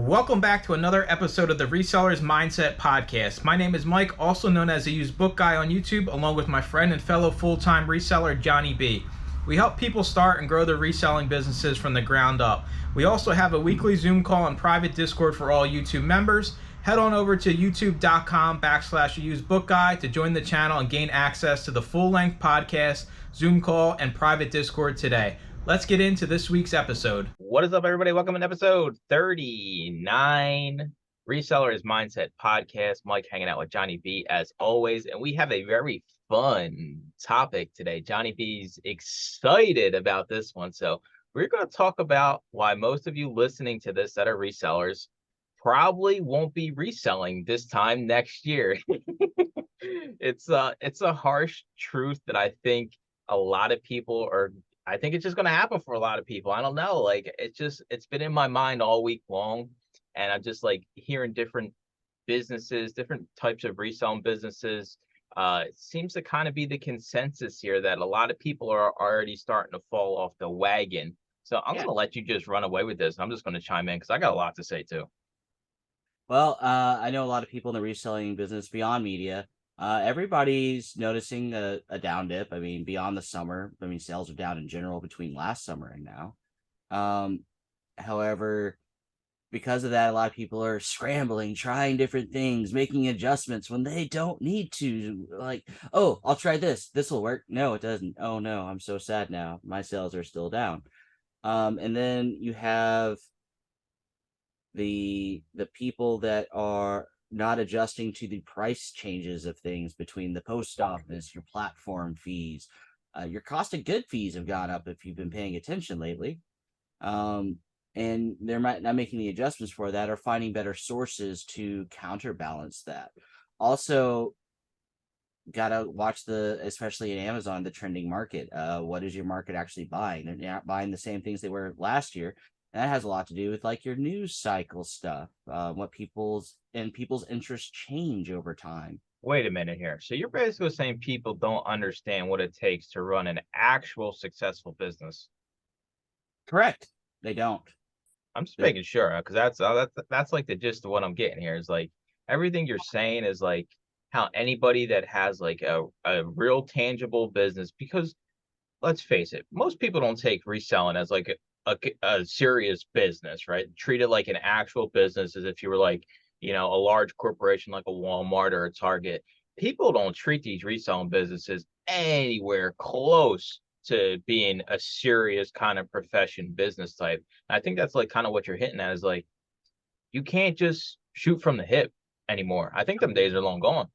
Welcome back to another episode of the Resellers Mindset Podcast. My name is Mike, also known as the Used Book Guy on YouTube, along with my friend and fellow full-time reseller, Johnny B. We help people start and grow their reselling businesses from the ground up. We also have a weekly Zoom call and private Discord for all YouTube members. Head on over to youtube.com/usedbookguy to join the channel and gain access to the full-length podcast, Zoom call, and private Discord today. Let's get into this week's episode. What is up, everybody? Welcome to episode 39, Resellers Mindset Podcast. Mike hanging out with Johnny B as always, and we have a very fun topic today. Johnny B's excited about this one, so we're going to talk about why most of you listening to this that are resellers probably won't be reselling this time next year. It's a harsh truth that I think a lot of people are. I think it's just going to happen for a lot of people. I don't know. Like, it's been in my mind all week long. And I'm just like hearing different businesses, different types of reselling businesses. It seems to kind of be the consensus here that a lot of people are already starting to fall off the wagon. So I'm going to let you just run away with this. I'm just going to chime in because I got a lot to say too. Well, I know a lot of people in the reselling business beyond media. Everybody's noticing a down dip. I mean, beyond the summer, sales are down in general between last summer and now. However, because of that, a lot of people are scrambling, trying different things, making adjustments when they don't need to. Like, oh, I'll try this. This will work. No, it doesn't. Oh, no, I'm so sad now. My sales are still down. And then you have the people that are not adjusting to the price changes of things between the post office, your platform fees, your cost of good fees have gone up if you've been paying attention lately. And they're not making the adjustments for that or finding better sources to counterbalance that. Also, gotta watch especially in Amazon, the trending market. What is your market actually buying? They're not buying the same things they were last year. And that has a lot to do with like your news cycle stuff, what people's interests change over time. Wait a minute here. So you're basically saying people don't understand what it takes to run an actual successful business. Correct. They don't. I'm just making sure, because that's like the gist of what I'm getting here is like everything you're saying is like how anybody that has like a real tangible business, because let's face it, most people don't take reselling as like a serious business, right? Treat it like an actual business, as if you were like, a large corporation like a Walmart or a Target. People don't treat these reselling businesses anywhere close to being a serious kind of profession business type. And I think that's like kind of what you're hitting at is like, you can't just shoot from the hip anymore. I think them days are long gone.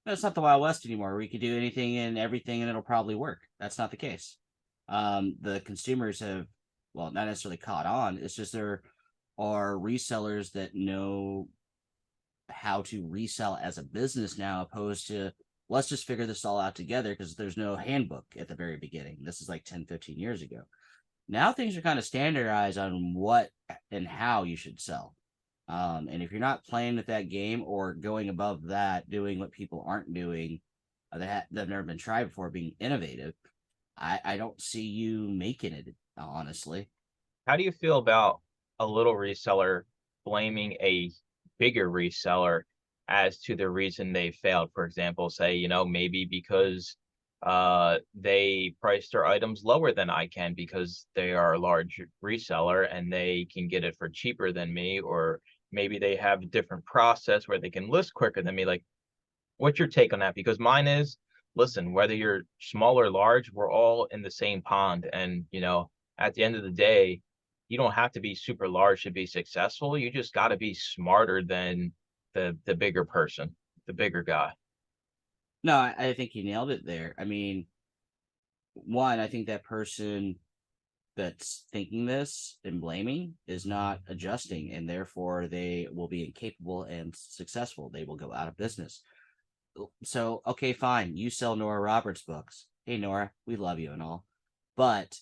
It's not the Wild West anymore. We could do anything and everything and it'll probably work. That's not the case. The consumers have, well, not necessarily caught on. It's just there are resellers that know how to resell as a business now, opposed to let's just figure this all out together, because there's no handbook at the very beginning. This is like 10, 15 years ago. Now things are kind of standardized on what and how you should sell. And if you're not playing with that game or going above that, doing what people aren't doing, that have never been tried before, being innovative, I don't see you making it, honestly. How do you feel about a little reseller blaming a bigger reseller as to the reason they failed? For example, say, maybe because they priced their items lower than I can because they are a large reseller and they can get it for cheaper than me, or maybe they have a different process where they can list quicker than me. Like, what's your take on that? Because mine is, listen, whether you're small or large, we're all in the same pond. And, at the end of the day, you don't have to be super large to be successful. You just got to be smarter than the bigger person, the bigger guy. No, I think you nailed it there. I mean, one, I think that person that's thinking this and blaming is not adjusting, and therefore they will be incapable and successful. They will go out of business. So, okay, fine. You sell Nora Roberts books. Hey, Nora, we love you and all. But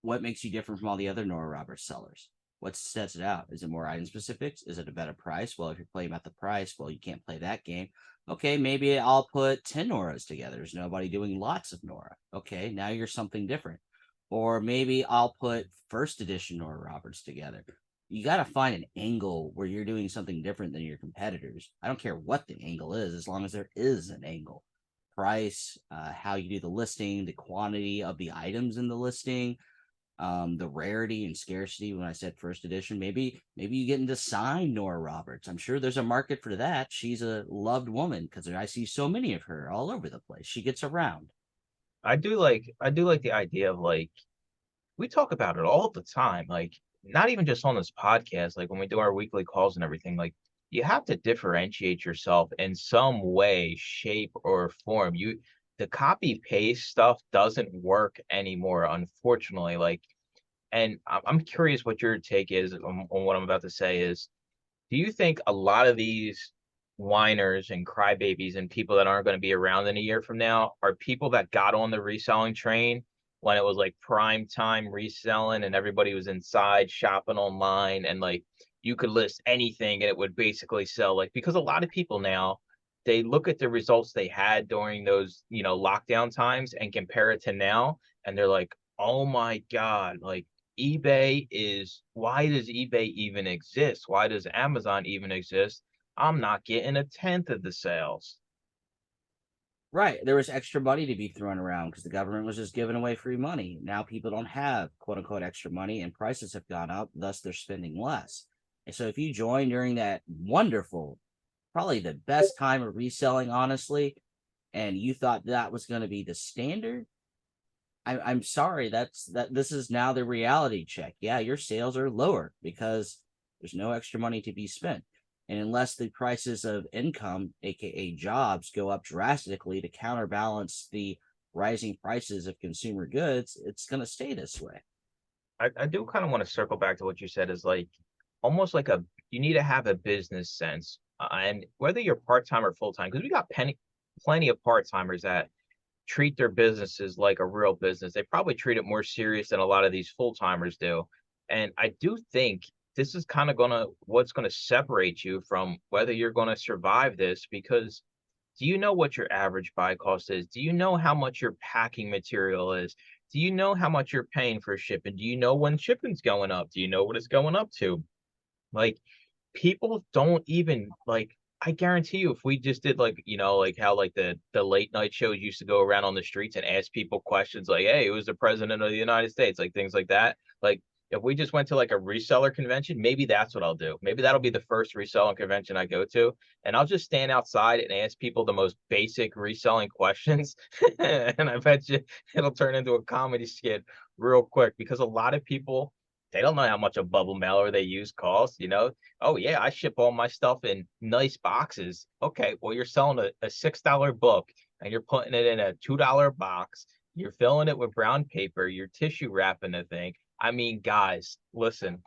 what makes you different from all the other Nora Roberts sellers? What sets it out? Is it more item specifics? Is it a better price? Well, if you're playing about the price, well, you can't play that game. Okay, maybe I'll put 10 Noras together. There's nobody doing lots of Nora. Okay, now you're something different. Or maybe I'll put first edition Nora Roberts together. you got to find an angle where you're doing something different than your competitors. I don't care what the angle is, as long as there is an angle. Price, how you do the listing, the quantity of the items in the listing, the rarity and scarcity. When I said first edition, maybe you get into signed Nora Roberts. I'm sure there's a market for that. She's a loved woman because I see so many of her all over the place. She gets around. I do like the idea of like we talk about it all the time, like not even just on this podcast, like when we do our weekly calls and everything, like you have to differentiate yourself in some way, shape, or form. The copy paste stuff doesn't work anymore, unfortunately. Like, and I'm curious what your take is on what I'm about to say is, do you think a lot of these whiners and crybabies and people that aren't going to be around in a year from now are people that got on the reselling train when it was like prime time reselling and everybody was inside shopping online and like you could list anything and it would basically sell? Like, because a lot of people now, they look at the results they had during those, lockdown times and compare it to now, and they're like, oh my God, like why does eBay even exist? Why does Amazon even exist? I'm not getting a tenth of the sales. Right. There was extra money to be thrown around because the government was just giving away free money. Now people don't have quote unquote extra money and prices have gone up, thus they're spending less. And so if you join during that wonderful, probably the best time of reselling, honestly, and you thought that was going to be the standard, I'm sorry, this is now the reality check. Yeah, your sales are lower because there's no extra money to be spent. And unless the prices of income, aka jobs, go up drastically to counterbalance the rising prices of consumer goods, it's going to stay this way. I do kind of want to circle back to what you said is like almost like you need to have a business sense. And whether you're part-time or full-time, because we got plenty of part-timers that treat their businesses like a real business. They probably treat it more serious than a lot of these full-timers do. And I do think this is kind of what's gonna separate you from whether you're gonna survive this, because do you know what your average buy cost is? Do you know how much your packing material is? Do you know how much you're paying for shipping? Do you know when shipping's going up? Do you know what it's going up to? Like, people don't even like, I guarantee you if we just did like, like how like the late night shows used to go around on the streets and ask people questions like, hey, who's the president of the United States? Like things like that. Like if we just went to like a reseller convention, maybe that's what I'll do. Maybe that'll be the first reselling convention I go to. And I'll just stand outside and ask people the most basic reselling questions. And I bet you it'll turn into a comedy skit real quick, because a lot of people, they don't know how much a bubble mailer they use costs. Oh yeah, I ship all my stuff in nice boxes. Okay, well you're selling a $6 book and you're putting it in a $2 box. You're filling it with brown paper. You're tissue wrapping the thing. I mean, guys, listen,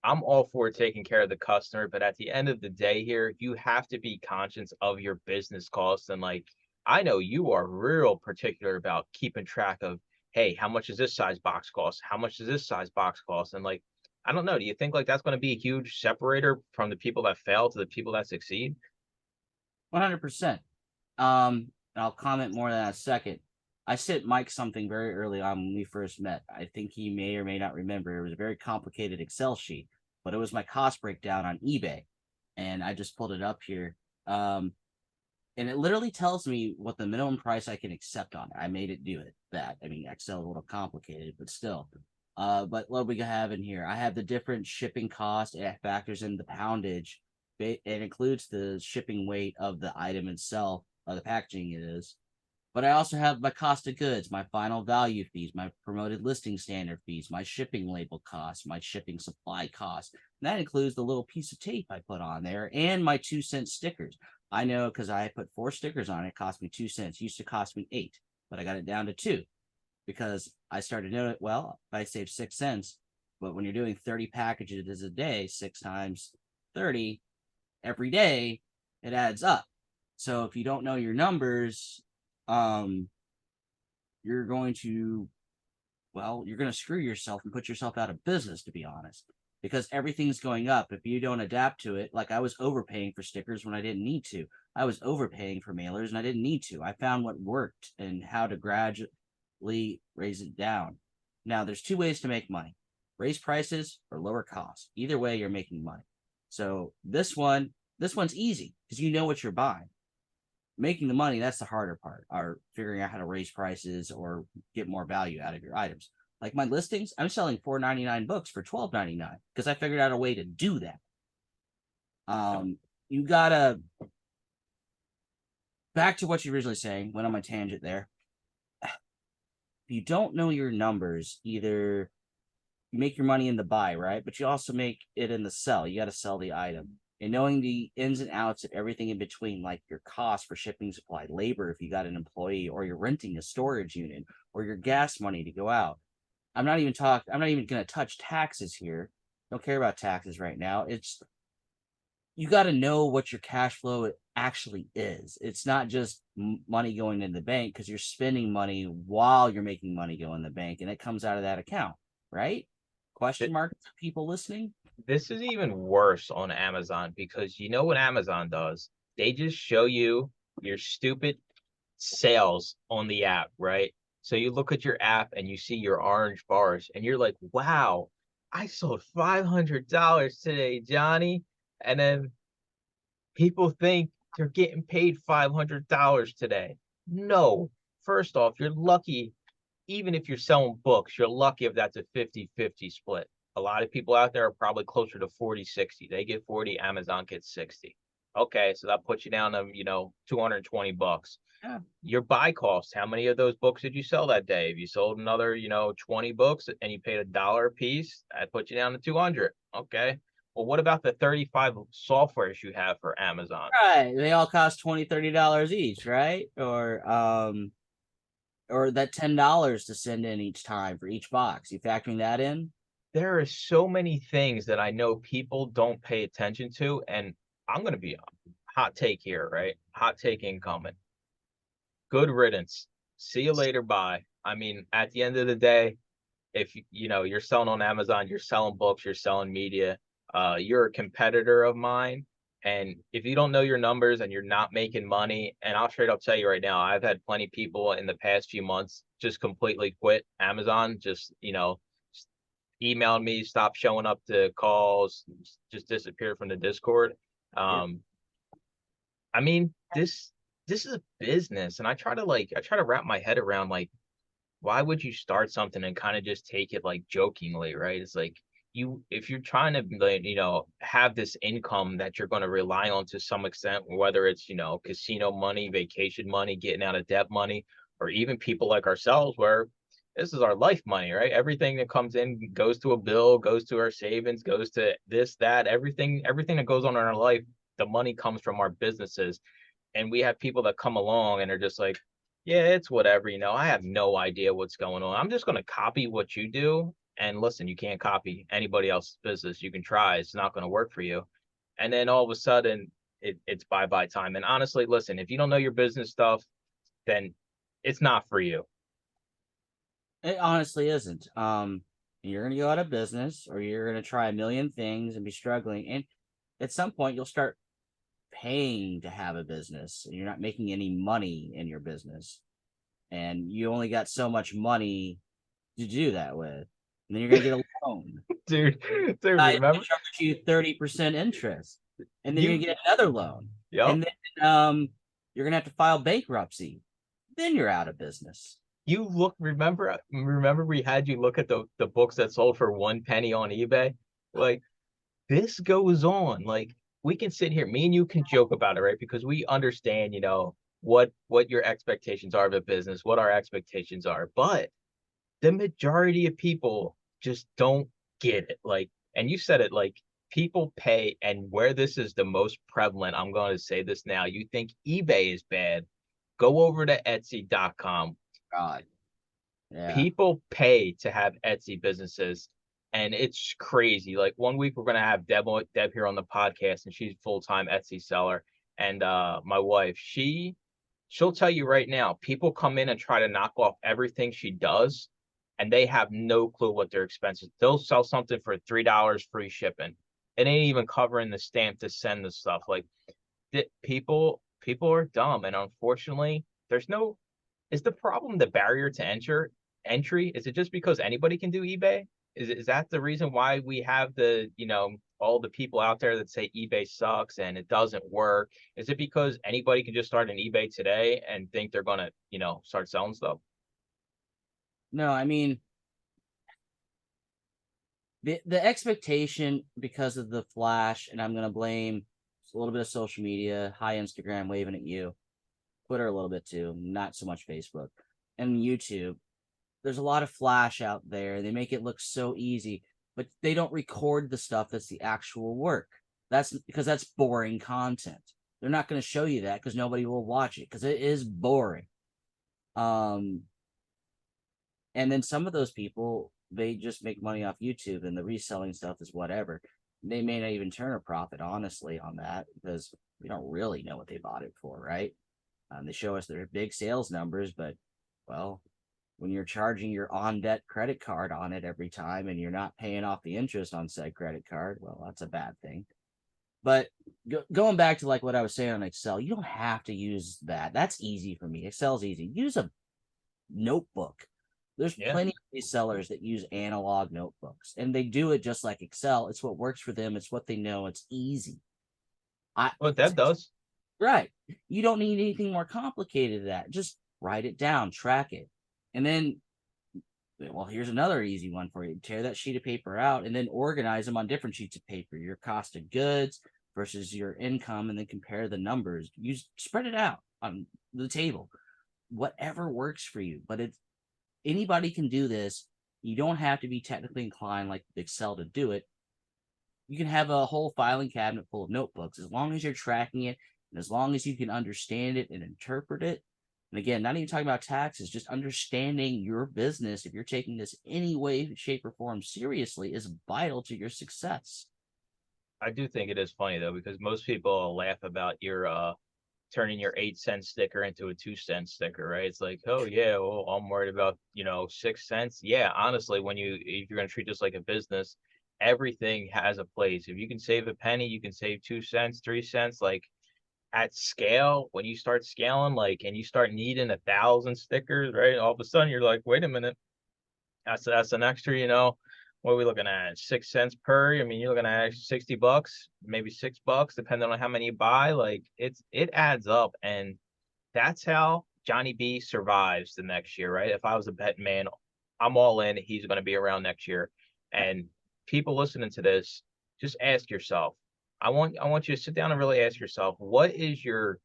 I'm all for taking care of the customer, but at the end of the day here, you have to be conscious of your business costs. And like, I know you are real particular about keeping track of, hey, how much does this size box cost? How much does this size box cost? And like, I don't know, do you think like that's going to be a huge separator from the people that fail to the people that succeed? 100%. And I'll comment more on that in a second. I sent Mike something very early on when we first met. I think he may or may not remember. It was a very complicated Excel sheet, but it was my cost breakdown on eBay. And I just pulled it up here. And it literally tells me what the minimum price I can accept on it. I made it do it. I mean, Excel is a little complicated, but still. But what we have in here, I have the different shipping cost. It factors in the poundage. It includes the shipping weight of the item itself, or the packaging it is. But I also have my cost of goods, my final value fees, my promoted listing standard fees, my shipping label costs, my shipping supply costs. And that includes the little piece of tape I put on there and my 2-cent stickers. I know because I put 4 stickers on it, it cost me 2 cents. It used to cost me 8, but I got it down to 2 because I started knowing, well, I saved 6 cents. But when you're doing 30 packages a day, 6 times 30 every day, it adds up. So if you don't know your numbers, you're going to screw yourself and put yourself out of business, to be honest, because everything's going up. If you don't adapt to it, like I was overpaying for stickers when I didn't need to. I was overpaying for mailers and I didn't need to. I found what worked and how to gradually raise it down. Now, there's 2 ways to make money. raise prices or lower costs. Either way, you're making money. So this one's easy because you know what you're buying. Making the money, that's the harder part, or figuring out how to raise prices or get more value out of your items. Like my listings, I'm selling $4.99 books for $12.99 because I figured out a way to do that. You gotta, back to what you were originally saying, went on my tangent there. If you don't know your numbers, either you make your money in the buy, right? But you also make it in the sell. You got to sell the item. And knowing the ins and outs of everything in between, like your cost for shipping supply, labor if you got an employee, or you're renting a storage unit, or your gas money to go out. I'm not even going to touch taxes here. Don't care about taxes right now. It's, you got to know what your cash flow actually is. It's not just money going in the bank, because you're spending money while you're making money go in the bank, and it comes out of that account, right? Question mark for people listening. This is even worse on Amazon, because you know what Amazon does? They just show you your stupid sales on the app, right? So you look at your app and you see your orange bars and you're like, wow, I sold $500 today, Johnny. And then people think they're getting paid $500 today. No. First off, you're lucky. Even if you're selling books, you're lucky if that's a 50-50 split. A lot of people out there are probably closer to 40-60. They get 40, Amazon gets 60. Okay, so that puts you down to, $220. Yeah. Your buy cost, how many of those books did you sell that day? If you sold another, 20 books and you paid $1 a piece, that puts you down to 200. Okay. Well, what about the 35 softwares you have for Amazon? Right. They all cost $20-$30 each, right? Or that $10 to send in each time for each box. You factoring that in? There are so many things that I know people don't pay attention to, and I'm going to be hot take here, right? Hot take incoming. Good riddance. See you later. Bye. I mean, at the end of the day, if you're selling on Amazon, you're selling books, you're selling media, you're a competitor of mine. And if you don't know your numbers and you're not making money, and I'll straight up tell you right now, I've had plenty of people in the past few months just completely quit Amazon, just emailed me, stopped showing up to calls, just disappeared from the Discord. Yeah. I mean, this is a business, and I try to wrap my head around, like, why would you start something and kind of just take it like jokingly, right? It's like, if you're trying to, like, have this income that you're going to rely on to some extent, whether it's, casino money, vacation money, getting out of debt money, or even people like ourselves where this is our life money, right? Everything that comes in goes to a bill, goes to our savings, goes to this, that, everything that goes on in our life, the money comes from our businesses. And we have people that come along and are just like, yeah, it's whatever, I have no idea what's going on. I'm just going to copy what you do. And listen, you can't copy anybody else's business. You can try, it's not going to work for you. And then all of a sudden it's bye-bye time. And honestly, listen, if you don't know your business stuff, then it's not for you. It honestly isn't. You're gonna go out of business, or you're gonna try a million things and be struggling. And at some point, you'll start paying to have a business, and you're not making any money in your business, and you only got so much money to do that with. And then you're gonna get a loan. Dude, remember? Charge you 30% interest, and then you're gonna get another loan. Yep. And then you're gonna have to file bankruptcy. Then you're out of business. Remember we had you look at the books that sold for 1 penny on eBay? Like, this goes on. Like, we can sit here, me and you can joke about it, right? Because we understand, what your expectations are of a business, what our expectations are. But the majority of people just don't get it. Like, and you said it, like, people pay, and where this is the most prevalent, I'm going to say this now, you think eBay is bad, go over to Etsy.com. God. Yeah. People pay to have Etsy businesses, and it's crazy. Like, one week we're going to have Deb here on the podcast, and she's a full-time Etsy seller. And my wife, she'll tell you right now, people come in and try to knock off everything she does, and they have no clue what their expenses. They'll sell something for $3 free shipping. It ain't even covering the stamp to send the stuff. Like, people are dumb, and unfortunately, is the problem the barrier to entry? Is it just because anybody can do eBay? Is that the reason why we have all the people out there that say eBay sucks and it doesn't work? Is it because anybody can just start an eBay today and think they're gonna, start selling stuff? No, I mean, the expectation because of the flash, and I'm gonna blame a little bit of social media, high Instagram waving at you, Twitter a little bit too, not so much Facebook, and YouTube. There's a lot of flash out there. They make it look so easy, but they don't record the stuff that's the actual work. That's because that's boring content. They're not going to show you that because nobody will watch it because it is boring. And then some of those people, they just make money off YouTube, and the reselling stuff is whatever. They may not even turn a profit, honestly, on that because we don't really know what they bought it for, right? They show us their big sales numbers, but, well, when you're charging your on-debt credit card on it every time and you're not paying off the interest on said credit card, well, that's a bad thing. But going back to like what I was saying on Excel, you don't have to use that. That's easy for me. Excel's easy. Use a notebook. There's plenty of these sellers that use analog notebooks, and they do it just like Excel. It's what works for them. It's what they know. It's easy. Well, that does. Right. You don't need anything more complicated than that. Just write it down, track it. And then, well, here's another easy one for you. Tear that sheet of paper out and then organize them on different sheets of paper. Your cost of goods versus your income, and then compare the numbers. You spread it out on the table. Whatever works for you. But anybody can do this. You don't have to be technically inclined like Excel to do it. You can have a whole filing cabinet full of notebooks as long as you're tracking it and as long as you can understand it and interpret it. And again, not even talking about taxes, just understanding your business. If you're taking this any way, shape, or form seriously, is vital to your success. I do think it is funny though, because most people laugh about your turning your 8-cent sticker into a 2-cent sticker, right? It's like, oh yeah, well, I'm worried about 6 cents. Yeah, honestly, if you're gonna treat this like a business, everything has a place. If you can save a penny, you can save 2 cents, 3 cents. Like at scale, when you start scaling, like, and you start needing 1,000 stickers, right? All of a sudden, you're like, wait a minute, that's an extra, what are we looking at? 6 cents per? I mean, you're looking at $60, maybe $6, depending on how many you buy. Like it adds up, and that's how Johnny B survives the next year, right? If I was a betting man, I'm all in. He's going to be around next year, and people listening to this, just ask yourself. I want you to sit down and really ask yourself, what is your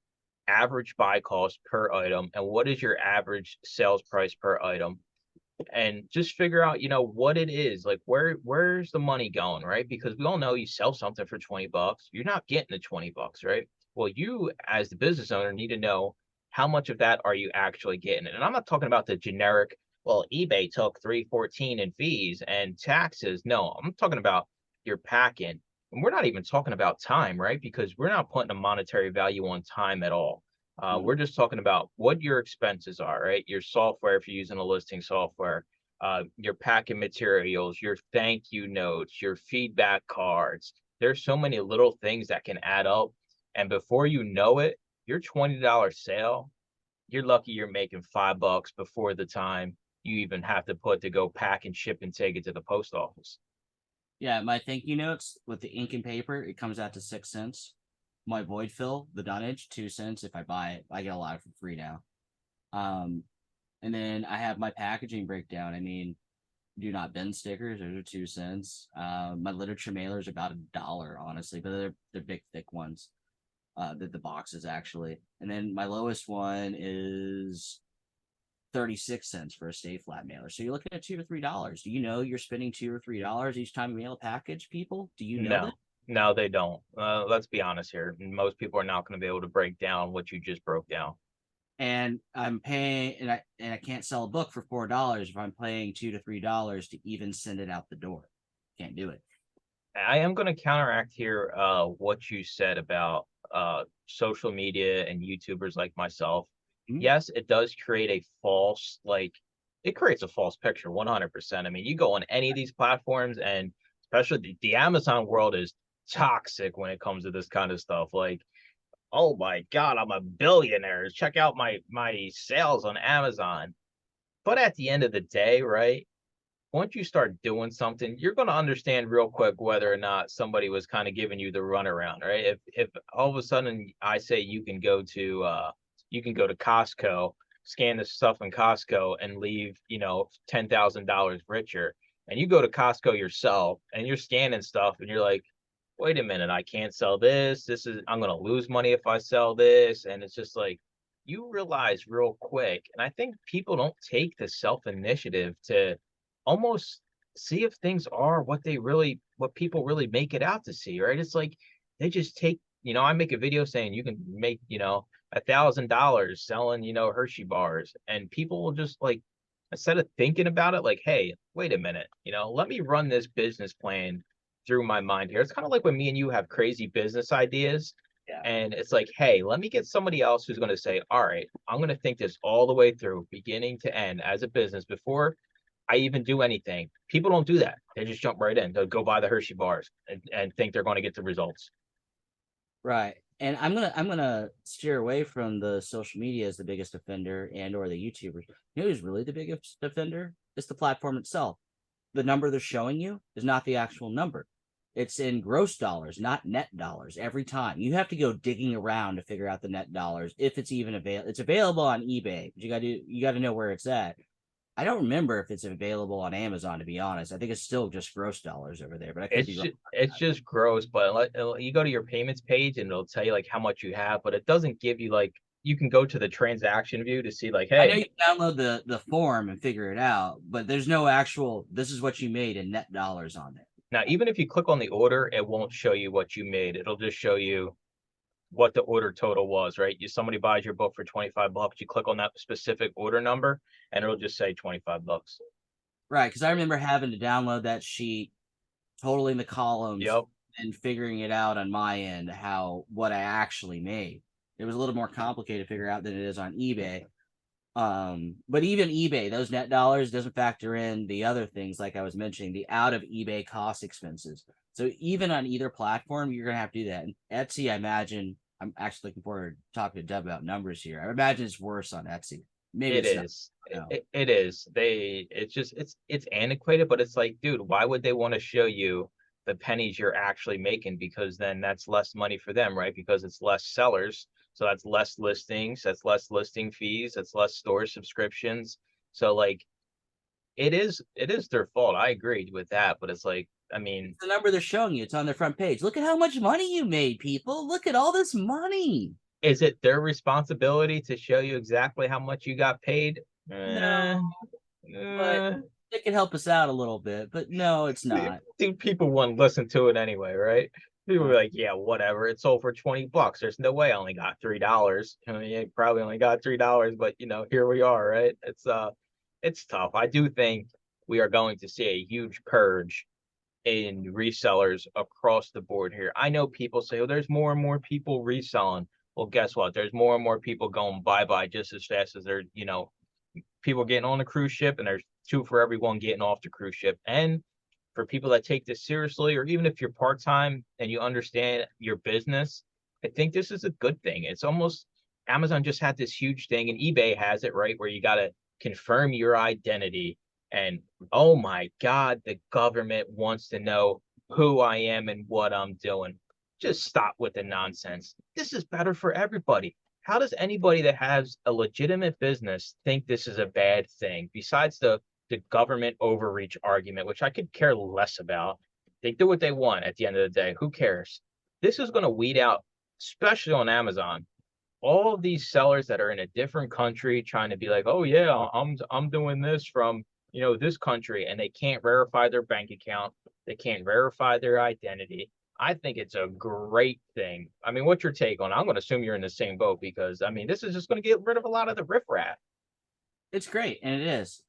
average buy cost per item, and what is your average sales price per item? And just figure out, what it is. Like where's the money going, right? Because we all know you sell something for $20, you're not getting the $20, right? Well, you as the business owner need to know how much of that are you actually getting. And I'm not talking about the generic, well, eBay took 314 in fees and taxes. No, I'm talking about your packing. And we're not even talking about time, right? Because we're not putting a monetary value on time at all. We're just talking about what your expenses are, right? Your software, if you're using a listing software, your packing materials, your thank you notes, your feedback cards. There's so many little things that can add up. And before you know it, your $20 sale, you're lucky you're making $5 before the time you even have to put to go pack and ship and take it to the post office. Yeah, my thank you notes with the ink and paper, it comes out to 6 cents. My void fill, the dunnage, 2 cents. If I buy it, I get a lot for free now. And then I have my packaging breakdown. I mean, do not bend stickers, those are 2 cents. My literature mailers are about $1, honestly, but they're big, thick ones. The boxes actually. And then my lowest one is 36 cents for a stay flat mailer. So you're looking at $2 to $3. Do you know you're spending $2 or $3 each time you mail a package, people? Do you know that? No, they don't. Let's be honest here. Most people are not going to be able to break down what you just broke down. And I'm paying, and I can't sell a book for $4 if I'm paying $2 to $3 to even send it out the door. Can't do it. I am going to counteract here what you said about social media and YouTubers like myself. Mm-hmm. Yes, it does create a false, it creates a false picture, 100%. I mean, you go on any of these platforms, and especially the Amazon world is toxic when it comes to this kind of stuff. Like, oh my God, I'm a billionaire. Check out my sales on Amazon. But at the end of the day, right, once you start doing something, you're going to understand real quick whether or not somebody was kind of giving you the runaround, right? If all of a sudden I say you can go to Costco, scan the stuff in Costco and leave, $10,000 richer, and you go to Costco yourself and you're scanning stuff and you're like, wait a minute, I can't sell this. I'm going to lose money if I sell this. And it's just like, you realize real quick. And I think people don't take the self initiative to almost see if things are what people really make it out to see, right? It's like they just take, I make a video saying you can make, $1,000 selling, Hershey bars, and people will just like, instead of thinking about it, like, hey, wait a minute, let me run this business plan through my mind here. It's kind of like when me and you have crazy business ideas. Yeah. And it's like, hey, let me get somebody else who's going to say, all right, I'm going to think this all the way through, beginning to end, as a business before I even do anything. People don't do that. They just jump right in. They'll go buy the Hershey bars and think they're going to get the results. Right. And I'm gonna steer away from the social media as the biggest offender and or the YouTubers. You know who's really the biggest offender? It's the platform itself. The number they're showing you is not the actual number. It's in gross dollars, not net dollars. Every time you have to go digging around to figure out the net dollars, if it's even available. It's available on eBay, but you got to know where it's at. I don't remember if it's available on Amazon, to be honest. I think it's still just gross dollars over there, but I could be wrong. It's just gross. But you go to your payments page and it'll tell you like how much you have, but it doesn't give you like, you can go to the transaction view to see like, hey, I know you can download the form and figure it out, but there's no actual, this is what you made in net dollars on it. Now, even if you click on the order, it won't show you what you made. It'll just show you what the order total was, right? Somebody buys your book for $25, you click on that specific order number and it'll just say $25. Right, because I remember having to download that sheet, totaling the columns, Yep. and figuring it out on my end what I actually made. It was a little more complicated to figure out than it is on eBay. But even eBay, those net dollars doesn't factor in the other things like I was mentioning, the out of eBay cost expenses. So even on either platform, you're gonna have to do that. And Etsy, I imagine, I'm actually looking forward to talking to Deb about numbers here. I imagine it's worse on Etsy. Maybe it is. It is. It's antiquated, but it's like, dude, why would they want to show you the pennies you're actually making? Because then that's less money for them, right? Because it's less sellers. So that's less listings, that's less listing fees, that's less store subscriptions. So like it is their fault. I agree with that, but it's like, I mean, it's the number they're showing you, it's on their front page. Look at how much money you made, people. Look at all this money. Is it their responsibility to show you exactly how much you got paid? No. But it can help us out a little bit, but no, it's not. I think people wouldn't listen to it anyway, right? People were like, yeah, whatever. It sold for $20. There's no way I only got $3. I mean, you probably only got $3, but here we are, right? It's tough. I do think we are going to see a huge purge in resellers across the board here. I know people say, oh, there's more and more people reselling. Well, guess what? There's more and more people going bye-bye just as fast as there, people getting on the cruise ship, and there's two for everyone getting off the cruise ship. And for people that take this seriously, or even if you're part-time and you understand your business, I think this is a good thing. It's almost, Amazon just had this huge thing, and eBay has it, right, where you got to confirm your identity. And oh my God, the government wants to know who I am and what I'm doing. Just stop with the nonsense. This is better for everybody. How does anybody that has a legitimate business think this is a bad thing? Besides the government overreach argument, which I could care less about. They do what they want at the end of the day. Who cares? This is going to weed out, especially on Amazon, all of these sellers that are in a different country trying to be like, oh yeah, I'm doing this from this country, and they can't verify their bank account. They can't verify their identity. I think it's a great thing. I mean, what's your take on it? I'm going to assume you're in the same boat, because I mean, this is just going to get rid of a lot of the riffraff. It's great, and it is.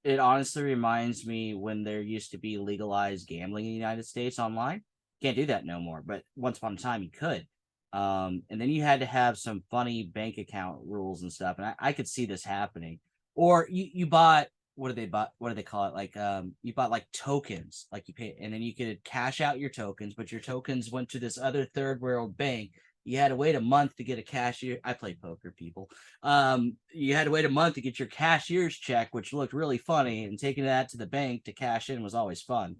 It honestly reminds me when there used to be legalized gambling in the United States online. Can't do that no more, but once upon a time you could. And then you had to have some funny bank account rules and stuff, and I could see this happening. Or you bought, what do they call it? Like you bought like tokens, like you pay, and then you could cash out your tokens, but your tokens went to this other third world bank, you had to wait a month to get a cashier. I play poker, people. You had to wait a month to get your cashier's check, which looked really funny, and taking that to the bank to cash in was always fun.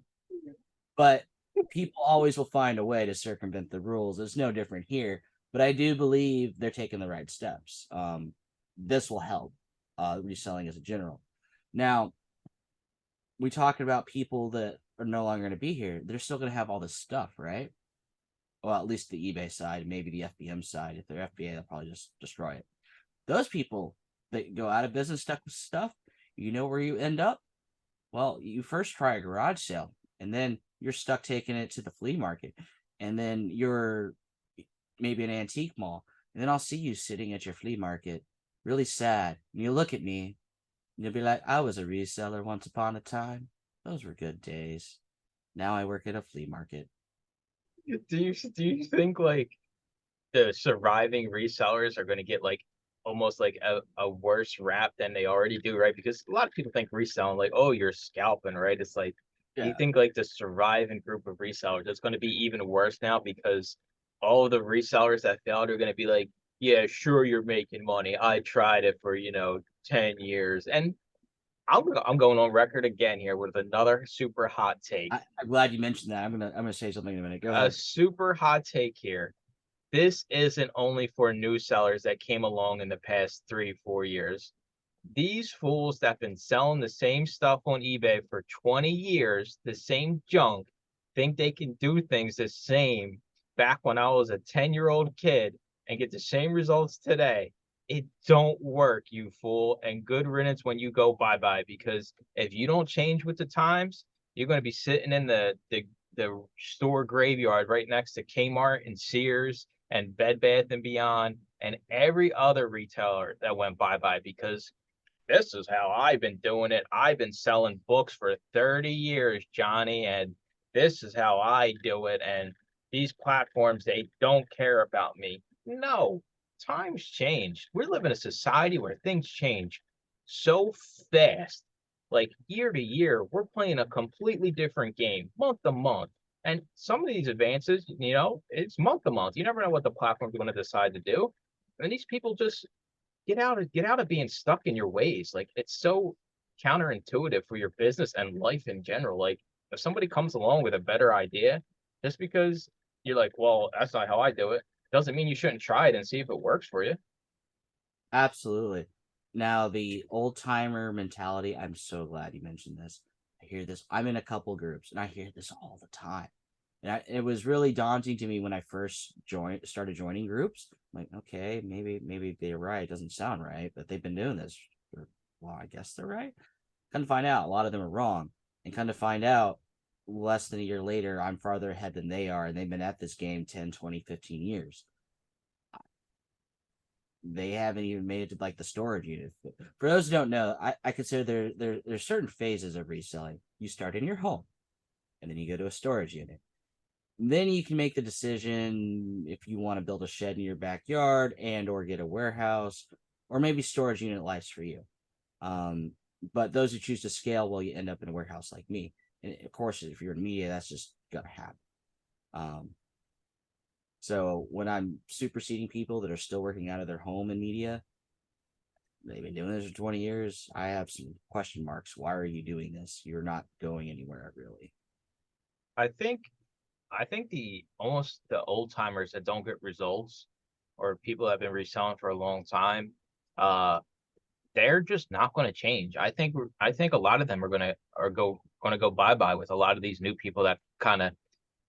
But people always will find a way to circumvent the rules. It's no different here. But I do believe they're taking the right steps. This will help reselling as a general. Now, we talking about people that are no longer going to be here. They're still going to have all this stuff, right? Well, at least the eBay side, maybe the FBM side. If they're FBA, they'll probably just destroy it. Those people that go out of business stuck with stuff, you know where you end up? Well, you first try a garage sale, and then you're stuck taking it to the flea market, and then you're maybe an antique mall, and then I'll see you sitting at your flea market, really sad, and you look at me, and you'll be like, I was a reseller once upon a time. Those were good days. Now I work at a flea market. Do you think like the surviving resellers are going to get like almost like a worse rap than they already do, right? Because a lot of people think reselling like, oh, you're scalping, right? It's like, do you think like the surviving group of resellers is going to be even worse now because all of the resellers that failed are going to be like, yeah, sure, you're making money. I tried it for 10 years, and I'm going on record again here with another super hot take. I'm glad you mentioned that. I'm gonna say something in a minute. Go A ahead. super hot take here. This isn't only for new sellers that came along in the past 3-4 years. These fools that have been selling the same stuff on eBay for 20 years, the same junk, think they can do things the same back when I was a 10-year-old kid and get the same results today. It don't work, you fool. And good riddance when you go bye-bye, because if you don't change with the times, you're going to be sitting in the store graveyard right next to Kmart and Sears and Bed Bath and Beyond and every other retailer that went bye-bye, because this is how I've been doing it. I've been selling books for 30 years, Johnny, and this is how I do it. And these platforms, they don't care about me. No, times change. We live in a society where things change so fast. Like year to year, we're playing a completely different game, month to month. And some of these advances, it's month to month. You never know what the platform's going to decide to do. And these people just get out of being stuck in your ways. Like, it's so counterintuitive for your business and life in general. Like, if somebody comes along with a better idea, just because you're like, well, that's not how I do it, doesn't mean you shouldn't try it and see if it works for you. Absolutely. Now, the old timer mentality, I'm so glad you mentioned this. I hear this. I'm in a couple groups and I hear this all the time. And it was really daunting to me when I first started joining groups. I'm like, okay, maybe they're right. It doesn't sound right, but they've been doing this. Well, I guess they're right. Kind of find out a lot of them are wrong, and kind of find out less than a year later, I'm farther ahead than they are, and they've been at this game 10, 20, 15 years. They haven't even made it to like the storage unit. For those who don't know, I consider there's certain phases of reselling. You start in your home, and then you go to a storage unit. Then you can make the decision if you want to build a shed in your backyard and or get a warehouse, or maybe storage unit life's for you. But those who choose to scale, well, you end up in a warehouse like me. And of course, if you're in media, that's just gonna happen. So when I'm superseding people that are still working out of their home in media, they've been doing this for 20 years. I have some question marks. Why are you doing this? You're not going anywhere, really. I think the old timers that don't get results, or people that have been reselling for a long time, they're just not going to change. I think a lot of them are going to go bye-bye with a lot of these new people that kind of,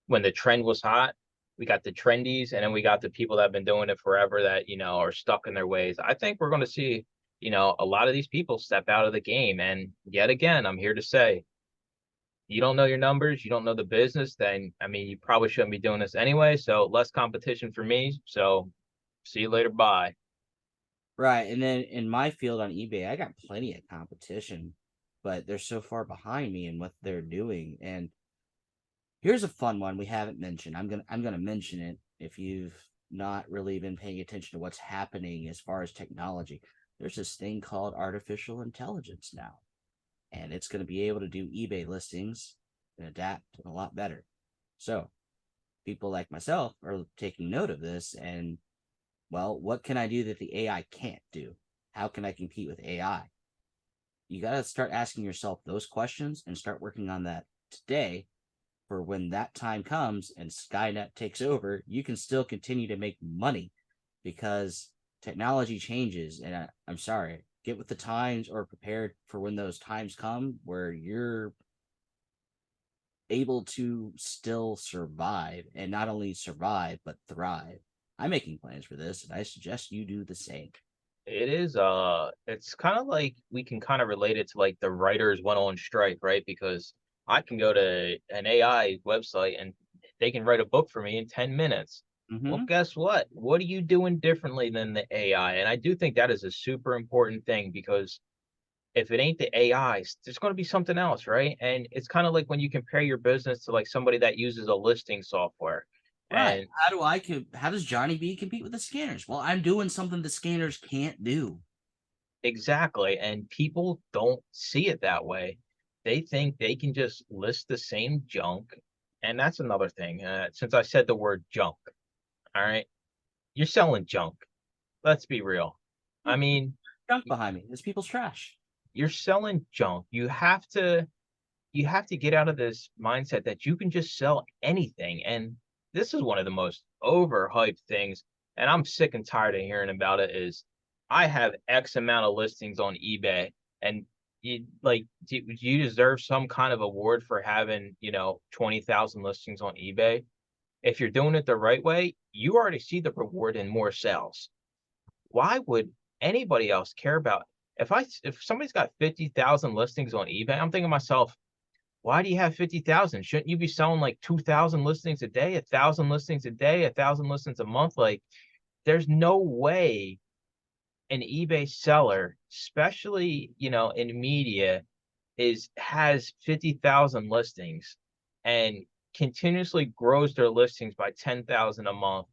when the trend was hot, we got the trendies, and then we got the people that have been doing it forever that, are stuck in their ways. I think we're going to see, a lot of these people step out of the game. And yet again, I'm here to say, you don't know your numbers, you don't know the business, then, I mean, you probably shouldn't be doing this anyway. So less competition for me. So see you later. Bye. Right. And then in my field on eBay, I got plenty of competition, but they're so far behind me in what they're doing. And here's a fun one we haven't mentioned. I'm gonna mention it if you've not really been paying attention to what's happening as far as technology. There's this thing called artificial intelligence now, and it's going to be able to do eBay listings and adapt a lot better. So people like myself are taking note of this and, well, what can I do that the AI can't do? How can I compete with AI? You got to start asking yourself those questions and start working on that today, for when that time comes and Skynet takes over, you can still continue to make money, because technology changes. And I'm sorry, get with the times or prepared for when those times come where you're able to still survive, and not only survive, but thrive. I'm making plans for this, and I suggest you do the same. It is it's kind of like we can kind of relate it to like the writers went on strike, right? Because I can go to an AI website and they can write a book for me in 10 minutes. Well, Mm-hmm. guess what? What are you doing differently than the AI? And I do think that is a super important thing, because if it ain't the AI, there's going to be something else, right? And it's kind of like when you compare your business to like somebody that uses a listing software. Right. And How does Johnny B compete with the scanners? Well, I'm doing something the scanners can't do. exactly. And people don't see it that way. They think they can just list the same junk. And that's another thing. Since I said the word junk, all right, you're selling junk. Let's be real. I mean, Junk behind me. It's people's trash. you're selling junk. You have to get out of this mindset that you can just sell anything. And this is one of the most overhyped things. And I'm sick and tired of hearing about it. Is I have X amount of listings on eBay, and do you deserve some kind of award for having 20,000 listings on eBay? If you're doing it the right way, you already see the reward in more sales. Why would anybody else care about, if somebody's got 50,000 listings on eBay? I'm thinking to myself, why do you have 50,000? Shouldn't you be selling like 2,000 listings a day, 1,000 listings a day, 1,000 listings a month? Like, there's no way an eBay seller, especially, in media, has 50,000 listings and continuously grows their listings by 10,000 a month.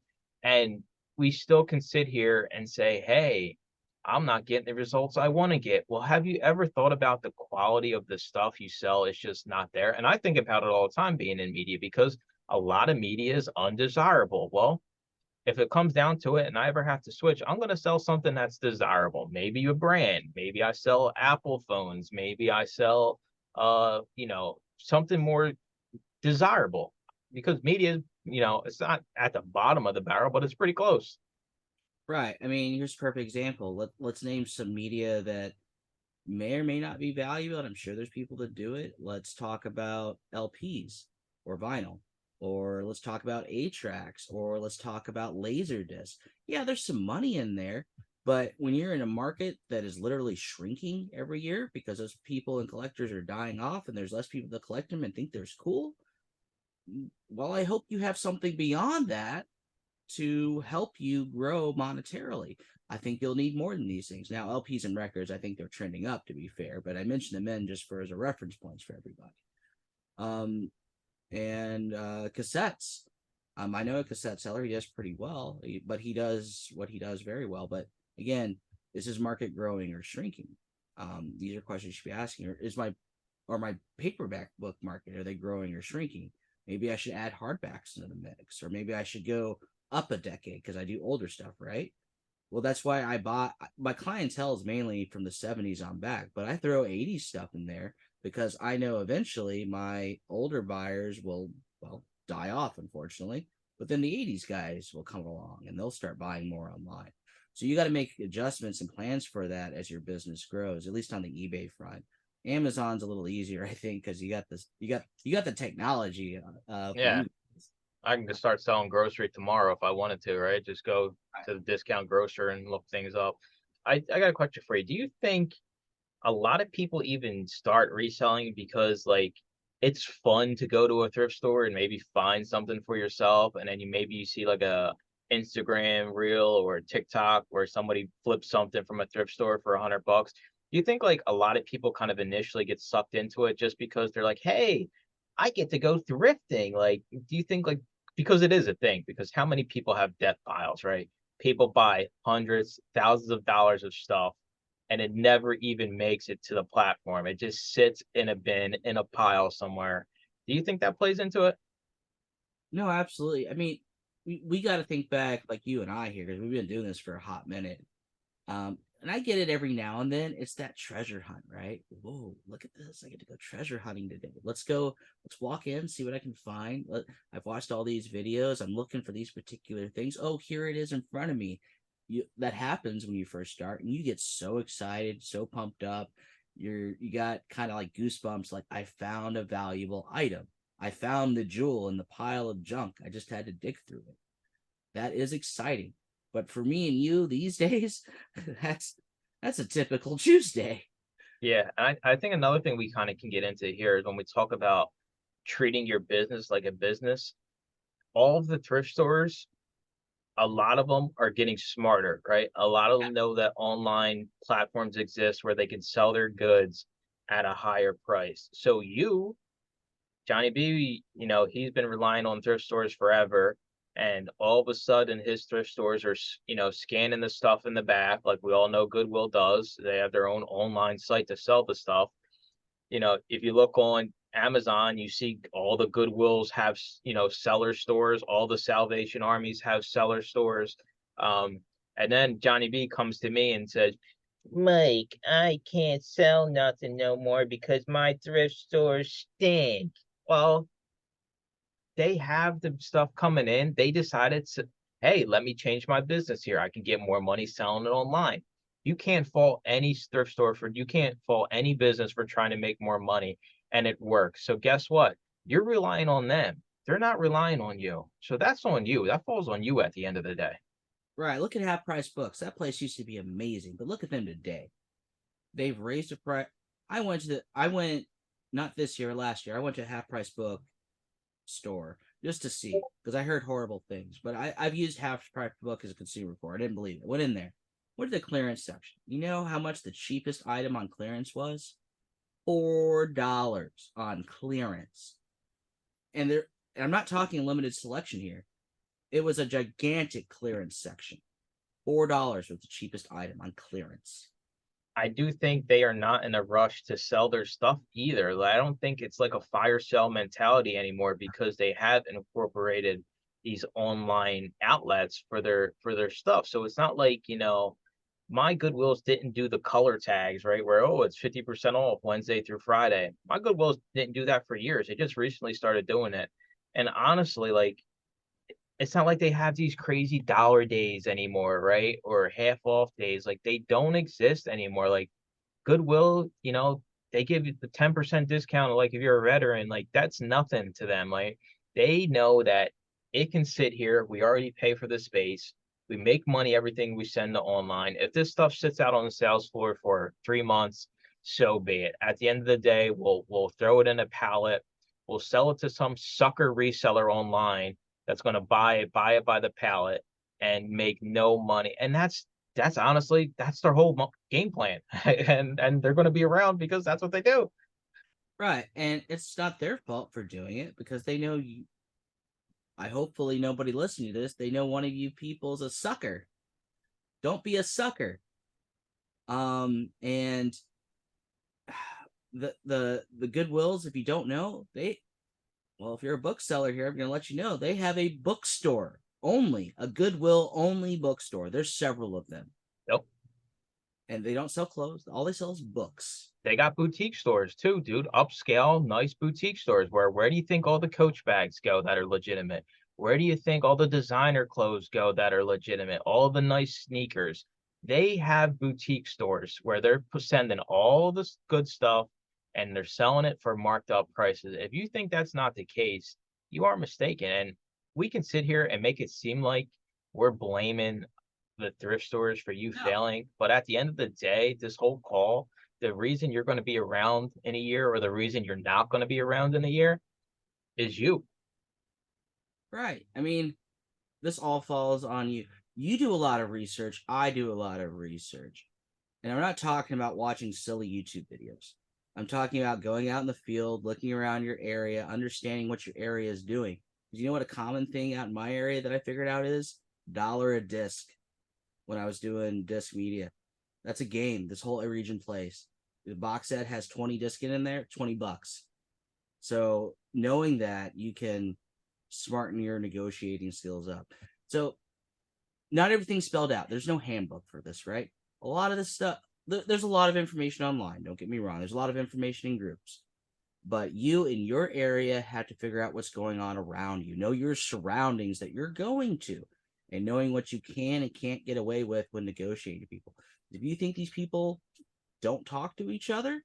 And we still can sit here and say, hey, I'm not getting the results I want to get. Well, have you ever thought about the quality of the stuff you sell is just not there? And I think about it all the time being in media, because a lot of media is undesirable. Well, if it comes down to it and I ever have to switch, I'm going to sell something that's desirable. Maybe a brand. Maybe I sell Apple phones. Maybe I sell, something more desirable, because media, it's not at the bottom of the barrel, but it's pretty close. Right. I mean, here's a perfect example. Let's name some media that may or may not be valuable, and I'm sure there's people that do it. Let's talk about LPs or vinyl, or let's talk about 8 tracks, or let's talk about laser discs. Yeah, there's some money in there, but when you're in a market that is literally shrinking every year because those people and collectors are dying off and there's less people that collect them and think they're cool, well, I hope you have something beyond that to help you grow monetarily. I think you'll need more than these things. Now, LPs and records, I think they're trending up, to be fair, but I mentioned them in just for as a reference points for everybody. And cassettes. I know a cassette seller, he does pretty well, but he does what he does very well. But again, is his market growing or shrinking? These are questions you should be asking. Or my paperback book market, are they growing or shrinking? Maybe I should add hardbacks into the mix, or maybe I should go up a decade because I do older stuff, right? Well, that's why I bought my clientele is mainly from the 70s on back, but I throw 80s stuff in there because I know eventually my older buyers will, well, die off, unfortunately. But then the 80s guys will come along and they'll start buying more online. So you got to make adjustments and plans for that as your business grows, at least on the eBay front. Amazon's a little easier, I think, because you got the technology for Yeah, you. I can just start selling grocery tomorrow if I wanted to, right? Just go to the discount grocer and look things up. I got a question for you. Do you think a lot of people even start reselling because like it's fun to go to a thrift store and maybe find something for yourself, and then you see like a Instagram reel or a TikTok where somebody flips something from a thrift store for $100? Do you think like a lot of people kind of initially get sucked into it just because they're like, hey, I get to go thrifting? Like, do you think like, because it is a thing, because how many people have debt piles, right? People buy hundreds, thousands of dollars of stuff and it never even makes it to the platform. It just sits in a bin in a pile somewhere. Do you think that plays into it? No, absolutely. I mean, we got to think back, like you and I here, because we've been doing this for a hot minute. And I get it every now and then. It's that treasure hunt, right? Whoa, look at this. I get to go treasure hunting today. Let's go. Let's walk in, see what I can find. I've watched all these videos. I'm looking for these particular things. Oh, here it is in front of me. That happens when you first start, and you get so excited, so pumped up. You got kind of like goosebumps, like I found a valuable item. I found the jewel in the pile of junk. I just had to dig through it. That is exciting. But for me and you these days, that's that's a typical Tuesday. Yeah, and I think another thing we kind of can get into here is when we talk about treating your business like a business, all of the thrift stores, a lot of them are getting smarter, right? A lot of Yeah. them know that online platforms exist where they can sell their goods at a higher price. So you, Johnny B, he's been relying on thrift stores forever. And all of a sudden, his thrift stores are, scanning the stuff in the back, like we all know Goodwill does. They have their own online site to sell the stuff. If you look on Amazon, you see all the Goodwills have, seller stores. All the Salvation Armies have seller stores. Um, and then Johnny B comes to me and says, Mike, I can't sell nothing no more because my thrift stores stink. Well, they have the stuff coming in. They decided to, hey, let me change my business here. I can get more money selling it online. You can't fault any business for trying to make more money and it works. So guess what? You're relying on them. They're not relying on you. So that's on you. That falls on you at the end of the day. Right. Look at Half Price Books. That place used to be amazing, but look at them today. They've raised the price. I went not this year, last year. I went to a Half Price Book store just to see because I heard horrible things. But I've used Half Price Book as a consumer before. I didn't believe it. Went in there. Went to the clearance section. You know how much the cheapest item on clearance was? $4 on clearance. And there, and I'm not talking limited selection here. It was a gigantic clearance section. $4 was the cheapest item on clearance. I do think they are not in a rush to sell their stuff either. Like, I don't think it's like a fire sale mentality anymore because they have incorporated these online outlets for their stuff. So it's not like, my Goodwills didn't do the color tags, right? Where, oh, it's 50% off Wednesday through Friday. My Goodwills didn't do that for years. They just recently started doing it. And honestly, like, it's not like they have these crazy dollar days anymore, right? Or half off days. Like, they don't exist anymore. Like, Goodwill, they give you the 10% discount. Like, if you're a veteran, like, that's nothing to them. Like, they know that it can sit here. We already pay for the space. We make money everything we send to online. If this stuff sits out on the sales floor for 3 months, so be it. At the end of the day, we'll throw it in a pallet. We'll sell it to some sucker reseller online that's going to buy it by the pallet and make no money. And that's honestly that's their whole game plan, and they're going to be around because that's what they do. Right. And it's not their fault for doing it because they know you. I hopefully nobody listening to this, they know one of you people's a sucker. Don't be a sucker. And the Goodwills, if you don't know, if you're a bookseller here, I'm gonna let you know they have a bookstore only, a Goodwill only bookstore. There's several of them. Nope. And they don't sell clothes. All they sell is books. They got boutique stores too, dude. Upscale, nice boutique stores. Where do you think all the Coach bags go that are legitimate? Where do you think all the designer clothes go that are legitimate? All the nice sneakers. They have boutique stores where they're sending all this good stuff and they're selling it for marked up prices. If you think that's not the case, you are mistaken. And we can sit here and make it seem like we're blaming the thrift stores for you No. failing. But at the end of the day, this whole call, the reason you're going to be around in a year or the reason you're not going to be around in a year is you. Right. I mean, this all falls on you. You do a lot of research. I do a lot of research. And I'm not talking about watching silly YouTube videos. I'm talking about going out in the field, looking around your area, understanding what your area is doing. Because you know what a common thing out in my area that I figured out is? Dollar a disc when I was doing disc media. That's a game this whole region plays. The box set has 20 disc in there, $20. So knowing that you can smarten your negotiating skills up. So not everything's spelled out. There's no handbook for this, right? A lot of this stuff, there's a lot of information online. Don't get me wrong. There's a lot of information in groups. But you in your area have to figure out what's going on around you. Know your surroundings that you're going to, and knowing what you can and can't get away with when negotiating with people. If you think these people don't talk to each other,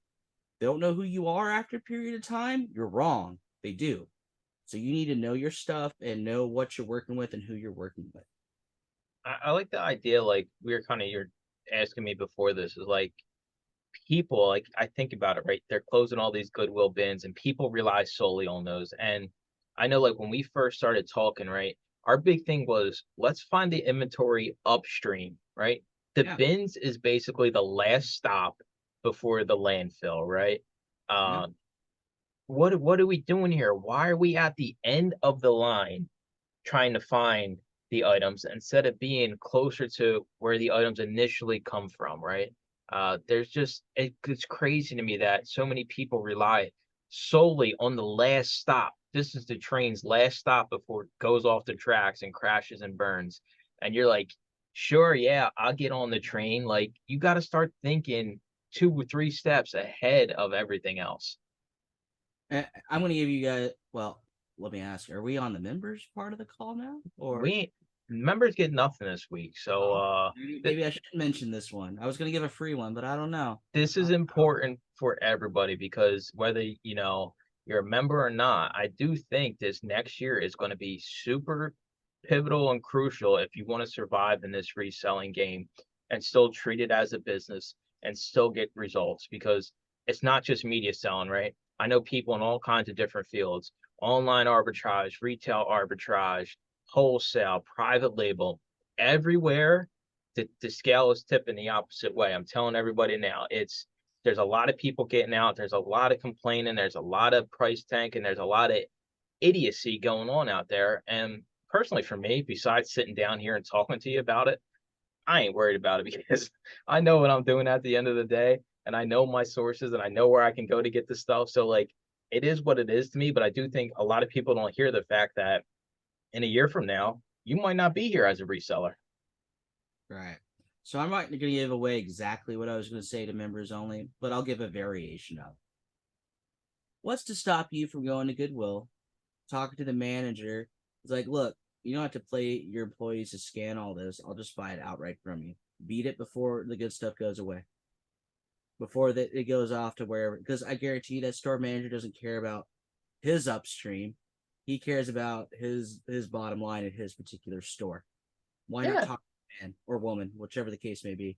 they don't know who you are after a period of time, you're wrong. They do. So you need to know your stuff and know what you're working with and who you're working with. I like the idea, like you're asking me before this, is like people, like I think about it, right? They're closing all these Goodwill bins and people rely solely on those. And I know like when we first started talking, right, our big thing was let's find the inventory upstream, right? The Yeah. bins is basically the last stop before the landfill, right? Yeah. What are we doing here? Why are we at the end of the line trying to find the items instead of being closer to where the items initially come from, right? It's crazy to me that so many people rely solely on the last stop. This is the train's last stop before it goes off the tracks and crashes and burns. And you're like, sure, yeah, I'll get on the train. Like, you got to start thinking 2 or 3 steps ahead of everything else. I'm going to give you guys, well, let me ask, are we on the members part of the call now? Or We Members get nothing this week. So maybe I should mention this one. I was going to give a free one, but I don't know. this is important for everybody because whether you're a member or not, I do think this next year is going to be super pivotal and crucial if you want to survive in this reselling game and still treat it as a business and still get results, because it's not just media selling, right? I know people in all kinds of different fields: online arbitrage, retail arbitrage, wholesale, private label, everywhere. The scale is tipping the opposite way. I'm telling everybody now, there's a lot of people getting out, there's a lot of complaining, there's a lot of price tank, and there's a lot of idiocy going on out there. And personally for me, besides sitting down here and talking to you about it, I ain't worried about it because I know what I'm doing at the end of the day, and I know my sources and I know where I can go to get the stuff. So like, it is what it is to me. But I do think a lot of people don't hear the fact that in a year from now, you might not be here as a reseller. Right. So I'm not going to give away exactly what I was going to say to members only, but I'll give a variation of. What's to stop you from going to Goodwill, talking to the manager? It's like, look, you don't have to pay your employees to scan all this. I'll just buy it outright from you. Beat it before the good stuff goes away. Before that it goes off to wherever, because I guarantee you that store manager doesn't care about his upstream. He cares about his bottom line at his particular store. Why not talk to man or woman, whichever the case may be?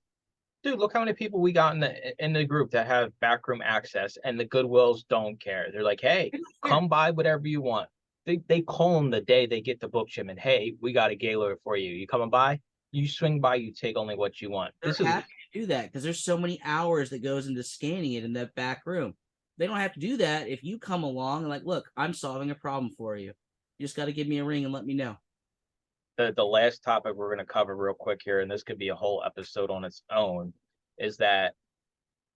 Dude, look how many people we got in the group that have backroom access, and the Goodwills don't care. They're like, hey, come buy whatever you want. They call them the day they get the book shipment. Hey, we got a gala for you. You coming by? You swing by, you take only what you want. They're happy to do that because there's so many hours that goes into scanning it in that back room. They don't have to do that if you come along and like, look, I'm solving a problem for you. You just got to give me a ring and let me know. The last topic we're going to cover real quick here, and this could be a whole episode on its own, is that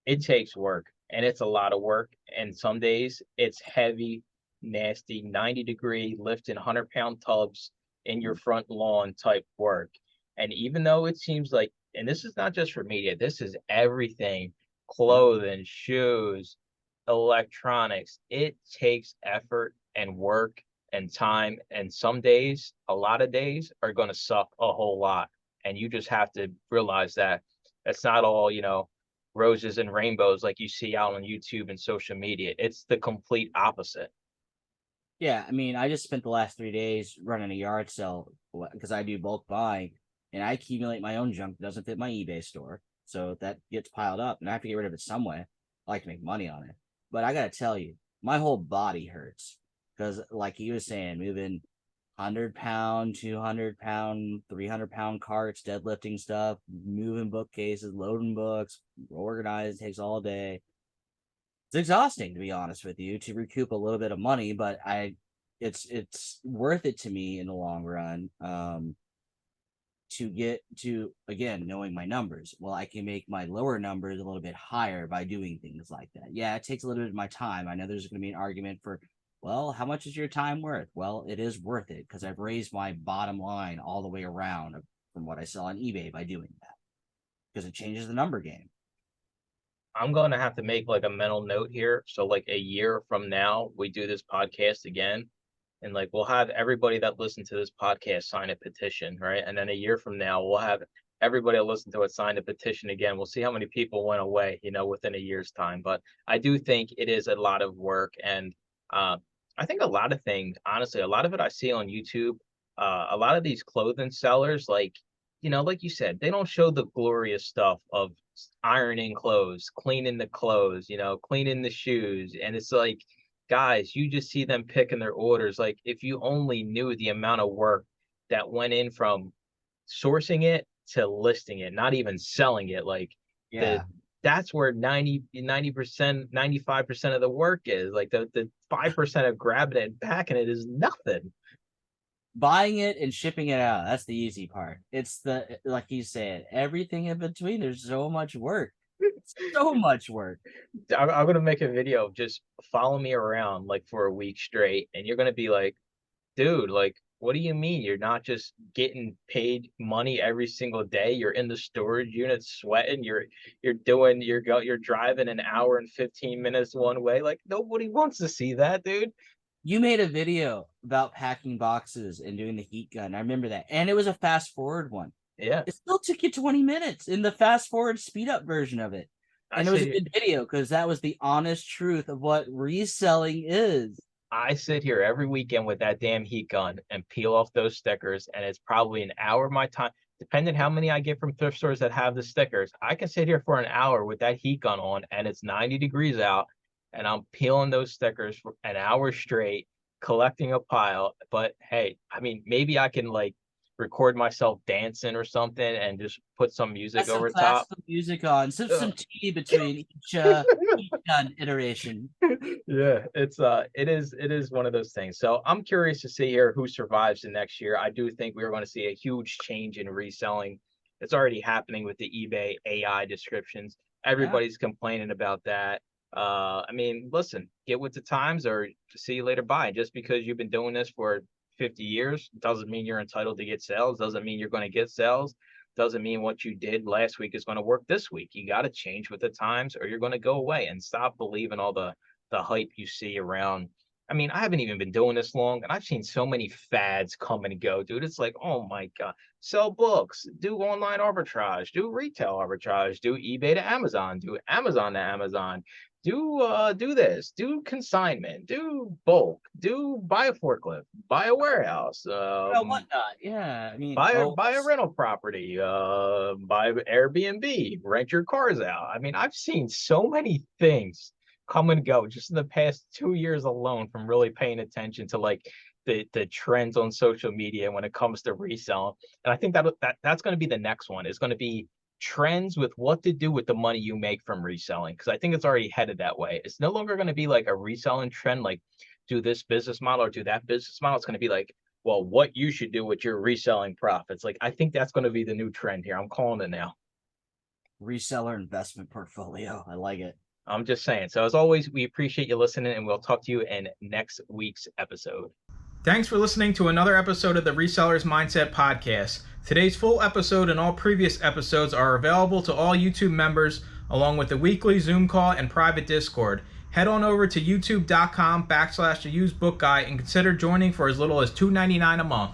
it takes work, and it's a lot of work. And some days it's heavy, nasty, 90-degree lifting 100-pound tubs in your front lawn type work. And even though it seems like, and this is not just for media, this is everything: clothing, shoes, electronics, it takes effort and work and time. And some days, a lot of days, are going to suck a whole lot. And you just have to realize that it's not all, roses and rainbows like you see out on YouTube and social media. It's the complete opposite. Yeah, I mean, I just spent the last 3 days running a yard sale because I do bulk buying, and I accumulate my own junk that doesn't fit my eBay store. So that gets piled up, and I have to get rid of it some way. I like to make money on it. But I got to tell you, my whole body hurts because, like he was saying, moving 100-pound, 200-pound, 300-pound carts, deadlifting stuff, moving bookcases, loading books, organized, takes all day. It's exhausting, to be honest with you, to recoup a little bit of money, but it's worth it to me in the long run. To get to, again, knowing my numbers. Well, I can make my lower numbers a little bit higher by doing things like that. Yeah, it takes a little bit of my time. I know there's going to be an argument for Well, how much is your time worth? Well, it is worth it because I've raised my bottom line all the way around from what I sell on eBay by doing that, because it changes the number game. I'm going to have to make like a mental note here. So like a year from now, we do this podcast again, and like we'll have everybody that listened to this podcast sign a petition, right? And then a year from now, we'll have everybody that listened to it sign a petition again. We'll see how many people went away, within a year's time. But I do think it is a lot of work, and I think a lot of things, honestly, a lot of it I see on YouTube. A lot of these clothing sellers, like you said, they don't show the glorious stuff of ironing clothes, cleaning the clothes, cleaning the shoes. And it's like, guys, you just see them picking their orders. Like, if you only knew the amount of work that went in from sourcing it to listing it, not even selling it, like Yeah. that's where 90%, 95% of the work is. Like the 5% of grabbing it and packing it is nothing. Buying it and shipping it out, that's the easy part. It's like you said, everything in between. There's so much work. So much work. I'm going to make a video of just follow me around like for a week straight. And you're going to be like, dude, like, what do you mean you're not just getting paid money every single day? You're in the storage unit sweating. You're driving an hour and 15 minutes one way. Like, nobody wants to see that, dude. You made a video about packing boxes and doing the heat gun. I remember that. And it was a fast forward one. Yeah. It still took you 20 minutes in the fast forward speed up version of it. And it was a good video because that was the honest truth of what reselling is. I sit here every weekend with that damn heat gun and peel off those stickers, and it's probably an hour of my time, depending how many I get from thrift stores that have the stickers. I can sit here for an hour with that heat gun on, and it's 90 degrees out, and I'm peeling those stickers for an hour straight, collecting a pile. But hey, I mean, maybe I can like record myself dancing or something and just put some music over top. Music on, sip some tea between each iteration. Yeah, it is one of those things. So I'm curious to see here who survives the next year. I do think we're going to see a huge change in reselling. It's already happening with the eBay AI descriptions. Everybody's complaining about that. I mean, listen, get with the times or see you later. Bye. Just because you've been doing this for 50 years doesn't mean you're entitled to get sales. Doesn't mean you're going to get sales. Doesn't mean what you did last week is going to work this week. You got to change with the times or you're going to go away, and stop believing all the hype you see around. I mean, I haven't even been doing this long, and I've seen so many fads come and go, dude. It's like, oh my God, sell books, do online arbitrage, do retail arbitrage, do eBay to Amazon, do Amazon to Amazon, do this, do consignment, do bulk, do buy a forklift, buy a warehouse, whatnot. Yeah, I mean, buy a rental property, buy Airbnb, rent your cars out. I mean, I've seen so many things come and go just in the past 2 years alone from really paying attention to like the trends on social media when it comes to reselling. And I think that's going to be the next one. Is going to be trends with what to do with the money you make from reselling, because I think it's already headed that way. It's no longer going to be like a reselling trend, like do this business model or do that business model. It's going to be like, well, what you should do with your reselling profits. Like, I think that's going to be the new trend here. I'm calling it now. Reseller investment portfolio. I like it. I'm just saying. So as always, we appreciate you listening, and we'll talk to you in next week's episode. Thanks for listening to another episode of the Resellers Mindset Podcast. Today's full episode and all previous episodes are available to all YouTube members, along with the weekly Zoom call and private Discord. Head on over to youtube.com/theusebookguy and consider joining for as little as $2.99 a month.